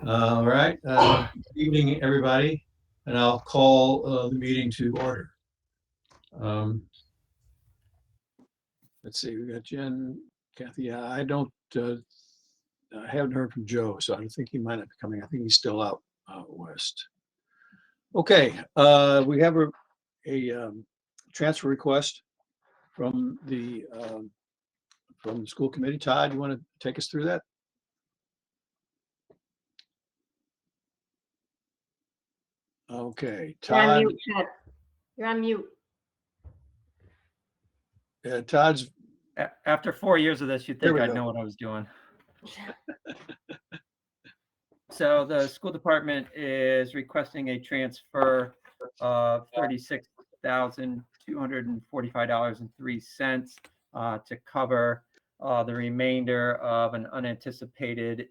All right. Good evening, everybody, and I'll call the meeting to order. Um, Let's see, we got Jen, Kathy. I haven't heard from Joe, so I think he might not be coming. I think he's still out west. Okay, we have a transfer request from the school committee. Todd, you want to take us through that? Okay, You're on Todd. mute, Ted. You're on mute. Todd's. After 4 years of this, you'd There think we I'd go. know what I was doing. So the school department is requesting a transfer of $36,245.03 to cover the remainder of an unanticipated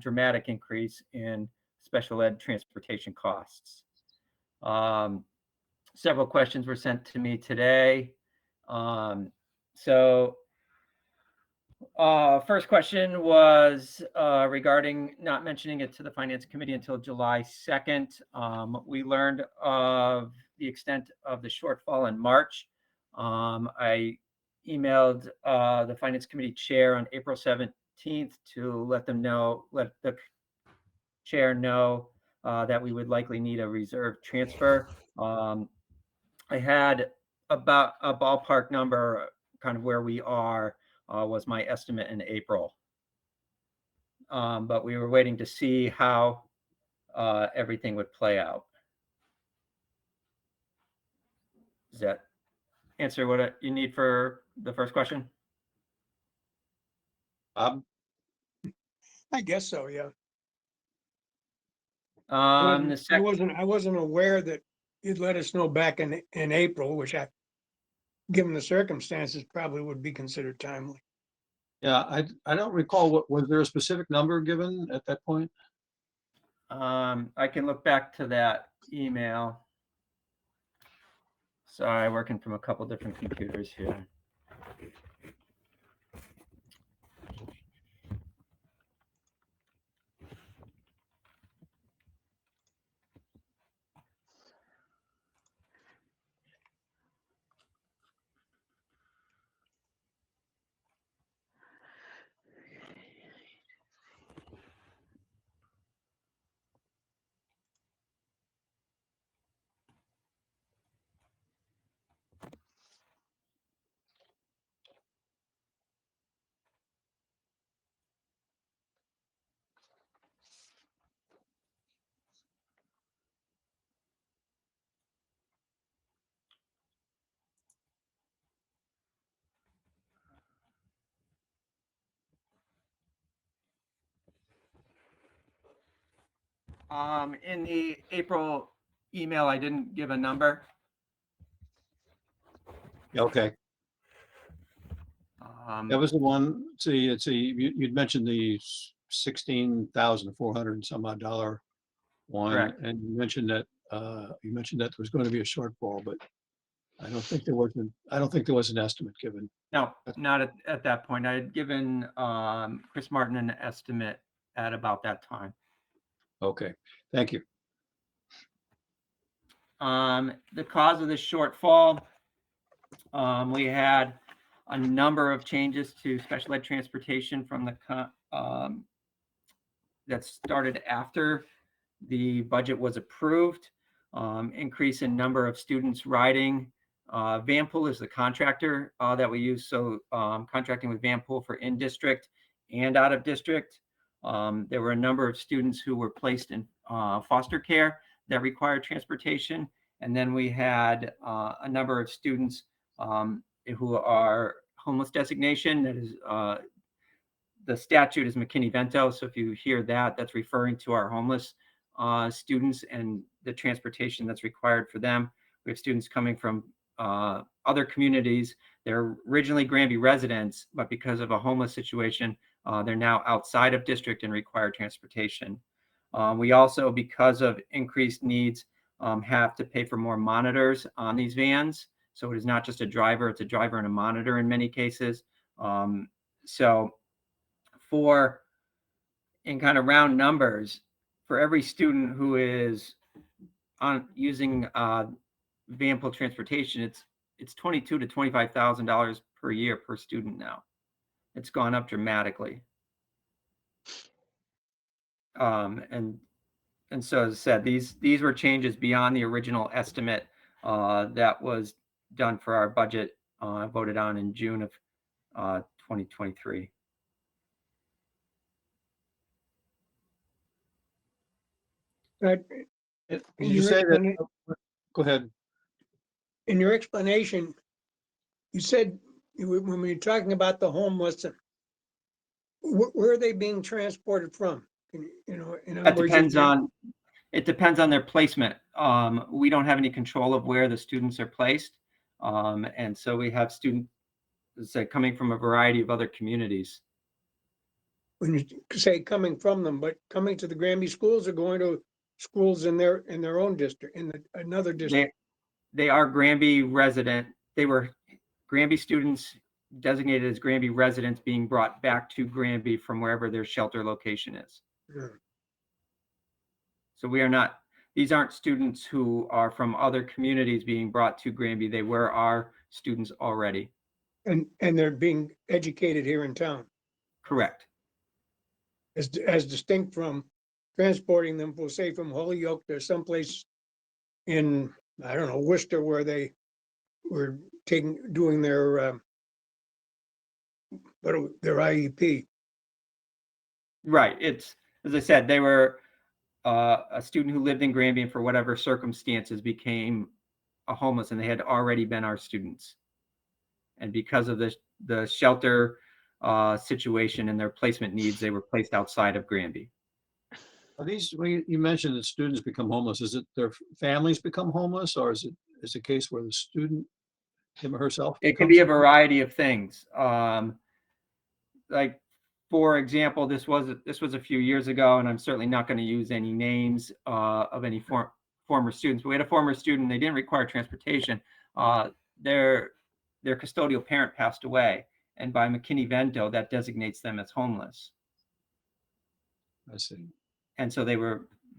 dramatic increase in special ed transportation costs. Several questions were sent to me today. First question was regarding not mentioning it to the Finance Committee until July 2nd. We learned of the extent of the shortfall in March. I emailed the Finance Committee chair on April 17th to let the chair know that we would likely need a reserve transfer. I had about a ballpark number, kind of where we are, was my estimate in April. But we were waiting to see how everything would play out. Does that answer what you need for the first question? Bob? I guess so, yeah. The I second, wasn't aware that you'd let us know back in April, which given the circumstances, probably would be considered timely. Yeah, I don't recall, was there a specific number given at that point? I can look back to that email. Sorry, working from a couple different computers here. In the April email, I didn't give a number. Okay, Um, that was the one. You'd mentioned the 16,400 and some odd dollar one, Correct. and you mentioned that there was going to be a shortfall, but I don't think there was an estimate given. No, not at that point. I had given Chris Martin an estimate at about that time. Okay, thank you. The cause of the shortfall, we had a number of changes to special ed transportation from that started after the budget was approved. Increase in number of students riding. Vanpool is the contractor that we use, so contracting with Vanpool for in-district and out-of-district. There were a number of students who were placed in foster care that required transportation. And then we had a number of students who are homeless designation. That is, the statute is McKinney-Vento. So if you hear that, that's referring to our homeless students and the transportation that's required for them. We have students coming from other communities. They're originally Granby residents, but because of a homeless situation, they're now outside of district and require transportation. We also, because of increased needs, have to pay for more monitors on these vans. So it is not just a driver, it's a driver and a monitor in many cases. So for in kind of round numbers, for every student who is on using van pool transportation, it's $22,000 to $25,000 per year per student now. It's gone up dramatically. And so, as I said, these were changes beyond the original estimate that was done for our budget, voted on in June of 2023. But Did in you your say that? explana- Go ahead. in your explanation, you said when we were talking about the homeless, where are they being transported from? You know, in other That words, depends on, it depends on their placement. We don't have any control of where the students are placed. And so we have students, say, coming from a variety of other communities. when you say coming from them, but coming to the Granby schools or going to schools in their own district, another district? They are Granby resident. They were Granby students designated as Granby residents being brought back to Granby from wherever their shelter location is. Yeah. So we are not, these aren't students who are from other communities being brought to Granby. They were our students already. And they're being educated here in town, Correct. as distinct from transporting them, we'll say from Holyoke to someplace in, I don't know, Worcester, where they were doing their their IEP. Right. It's, as I said, they were a student who lived in Granby and for whatever circumstances became a homeless, and they had already been our students. And because of the shelter situation and their placement needs, they were placed outside of Granby. Are these, when you mentioned that students become homeless, is it their families become homeless, or is it a case where the student, him or herself? It can becomes be a homeless? variety of things. Like, for example, this was a few years ago, and I'm certainly not going to use any names of any former students. But we had a former student. They didn't require transportation. Their custodial parent passed away, and by McKinney-Vento, that designates them as homeless. I see. And so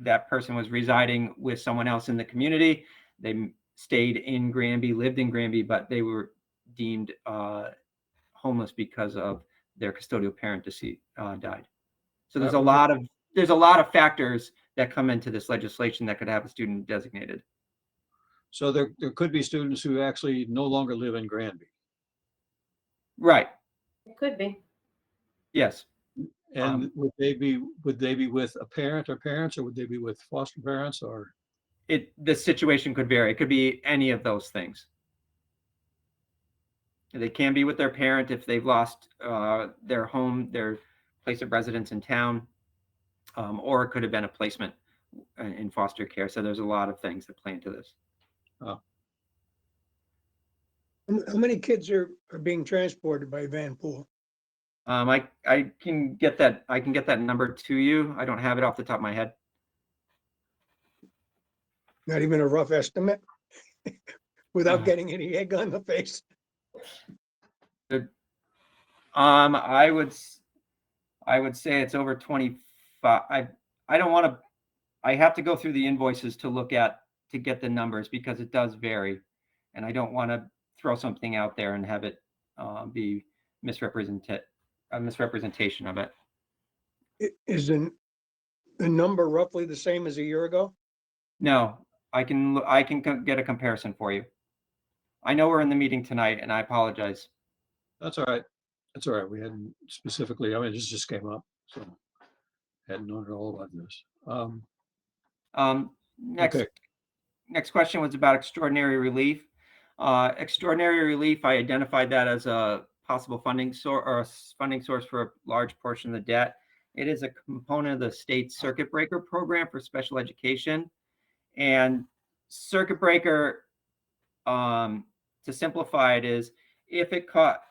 that person was residing with someone else in the community. They stayed in Granby, lived in Granby, but they were deemed homeless because of their custodial parent died. So there's a lot of factors that come into this legislation that could have a student designated. So there could be students who actually no longer live in Granby. Right. It could be. Yes. And would they be with a parent or parents, or would they be with foster parents, or? The situation could vary. It could be any of those things. They can be with their parent if they've lost their home, their place of residence in town, or it could have been a placement in foster care. So there's a lot of things that play into this. Oh. How many kids are being transported by van pool? I can get that number to you. I don't have it off the top of my head. Not even a rough estimate? Without getting any egg on the face? I would say it's over 25. I don't want to, I have to go through the invoices to get the numbers, because it does vary. And I don't want to throw something out there and have it be a misrepresentation of it. Is the number roughly the same as a year ago? No, I can get a comparison for you. I know we're in the meeting tonight, and I apologize. That's all right. That's all right. We hadn't specifically, I mean, this just came up, so hadn't known at all about this. Okay. Next question was about extraordinary relief. Extraordinary relief, I identified that as a possible funding source for a large portion of the debt. It is a component of the state circuit breaker program for special education. And circuit breaker, to simplify it, is if it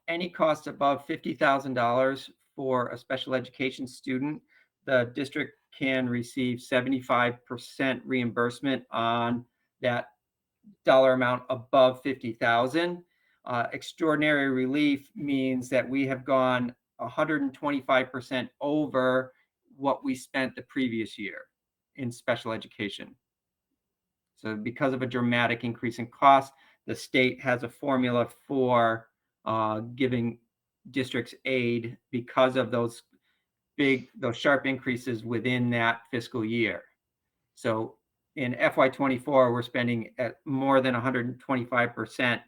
any cost above $50,000 for a special education student, the district can receive 75% reimbursement on that dollar amount above 50,000. Extraordinary relief means that we have gone 125% over what we spent the previous year in special education. So because of a dramatic increase in cost, the state has a formula for giving districts aid because of those sharp increases within that fiscal year. So in FY24, we're spending at more than 125%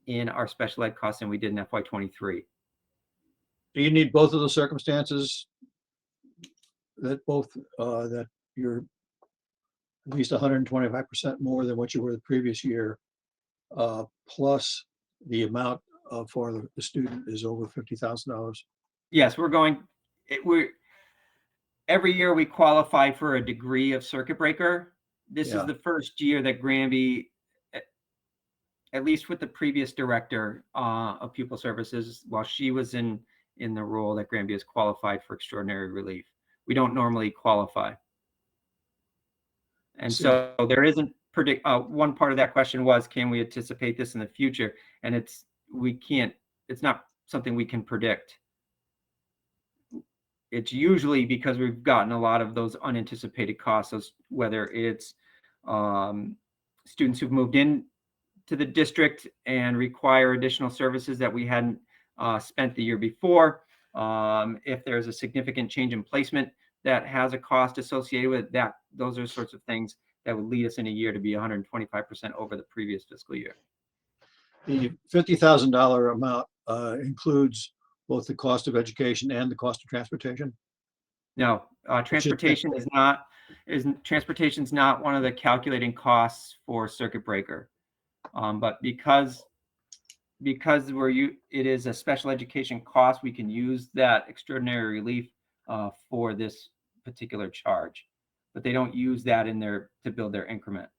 in our special ed costs than we did in FY23. Do you need both of those circumstances? That that you're at least 125% more than what you were the previous year, plus the amount for the student is over $50,000. Yes, every year we qualify for a degree of circuit breaker. This Yeah. is the first year that Granby, at least with the previous director of pupil services, while she was in the role, that Granby is qualified for extraordinary relief. We don't normally qualify. And so there isn't one part of that question was, can we anticipate this in the future? And it's not something we can predict. It's usually because we've gotten a lot of those unanticipated costs, whether it's students who've moved in to the district and require additional services that we hadn't spent the year before. If there's a significant change in placement that has a cost associated with that, those are sorts of things that would lead us in a year to be 125% over the previous fiscal year. The $50,000 amount includes both the cost of education and the cost of transportation? No, transportation is not one of the calculating costs for circuit breaker. But because it is a special education cost, we can use that extraordinary relief for this particular charge, but they don't use that to build their increment.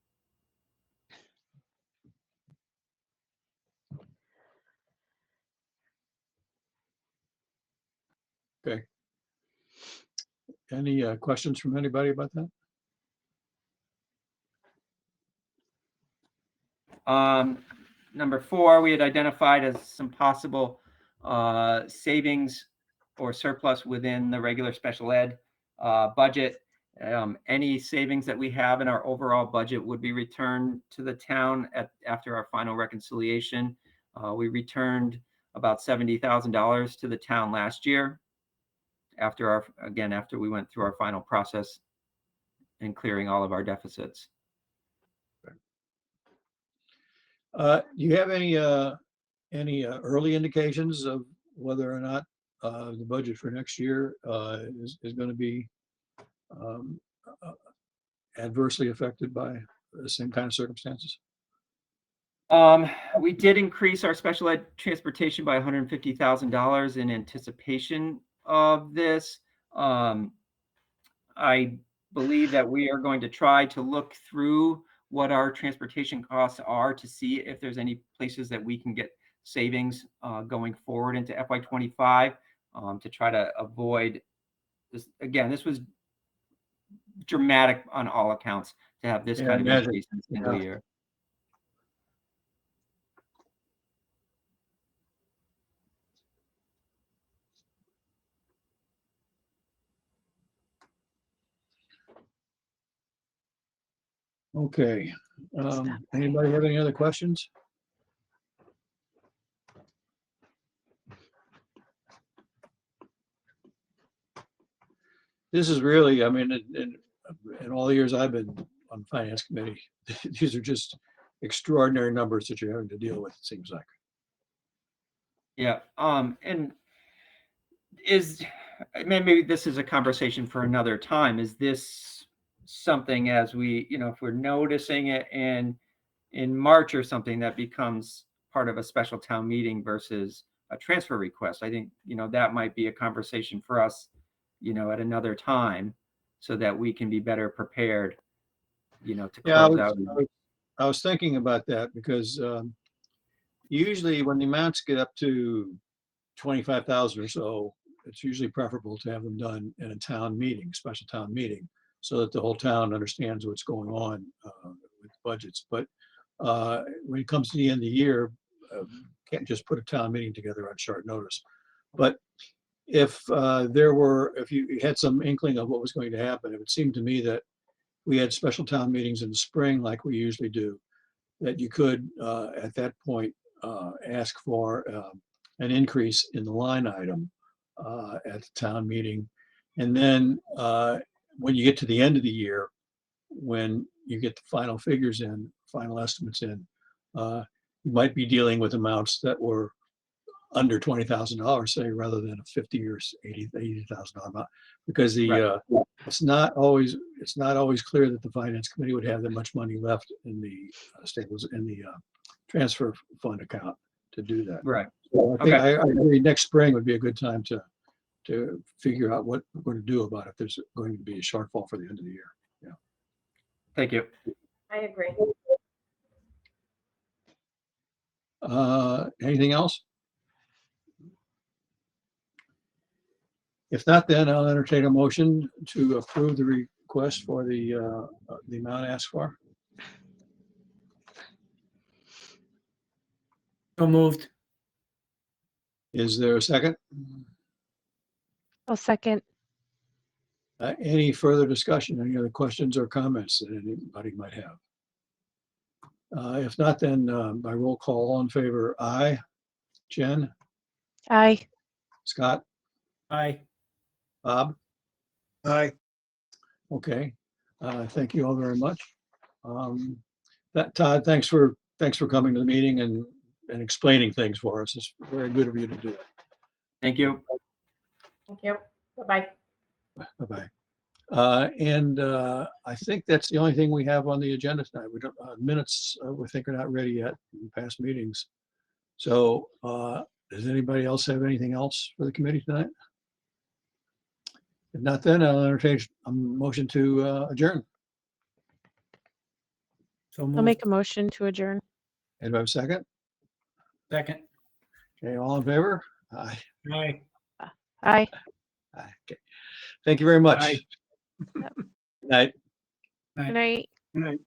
Okay. Any questions from anybody about that? Number 4, we had identified as some possible savings or surplus within the regular special ed budget. Any savings that we have in our overall budget would be returned to the town after our final reconciliation. We returned about $70,000 to the town last year after we went through our final process and clearing all of our deficits. Do you have any early indications of whether or not the budget for next year is going to be adversely affected by the same kind of circumstances? We did increase our special ed transportation by $150,000 in anticipation of this. I believe that we are going to try to look through what our transportation costs are to see if there's any places that we can get savings going forward into FY25 to try to avoid this. Again, this was dramatic on all accounts to have this kind of increase in a single year. Okay. Anybody have any other questions? This is really, I mean, in all the years I've been on the finance committee, these are just extraordinary numbers that you're having to deal with, it seems like. Yeah. And maybe this is a conversation for another time. Is this something, as we, if we're noticing it in March or something, that becomes part of a special town meeting versus a transfer request? I think, that might be a conversation for us, at another time, so that we can be better prepared, to close out. I was thinking about that because usually when the amounts get up to 25,000 or so, it's usually preferable to have them done in a town meeting, special town meeting, so that the whole town understands what's going on with budgets. But when it comes to the end of the year, can't just put a town meeting together on short notice. But if you had some inkling of what was going to happen, it would seem to me that we had special town meetings in the spring like we usually do, that you could, at that point, ask for an increase in the line item at the town meeting. And then when you get to the end of the year, when you get the final figures in, final estimates in, you might be dealing with amounts that were under $20,000, say, rather than a 50 or $80,000 amount, because it's not always clear that the finance committee would have that much money left in the transfer fund account to do that. Right. So I think Okay. I agree next spring would be a good time to figure out what we're going to do about it if there's going to be a shortfall for the end of the year. Thank you. I agree. Anything else? If not, then I'll entertain a motion to approve the request for the amount asked for. So moved. Is there a second? I'll second. Any further discussion? Any other questions or comments that anybody might have? If not, then by roll call, all in favor, aye. Jen, Aye. Scott, Aye. Bob? Aye. Okay, thank you all very much. Todd, thanks for coming to the meeting and explaining things for us. It's very good of you to do that. Thank you. Thank you. Bye-bye. Bye-bye. And I think that's the only thing we have on the agenda tonight. We don't, minutes, we think are not ready yet in past meetings. So does anybody else have anything else for the committee tonight? If not, then I'll entertain a motion to adjourn. So I'll moved. make a motion to adjourn. And have a second? Second. Okay, all in favor? Aye. Aye. Aye. Aye. Okay. Thank you very much. Aye. Night. Good night. Good night.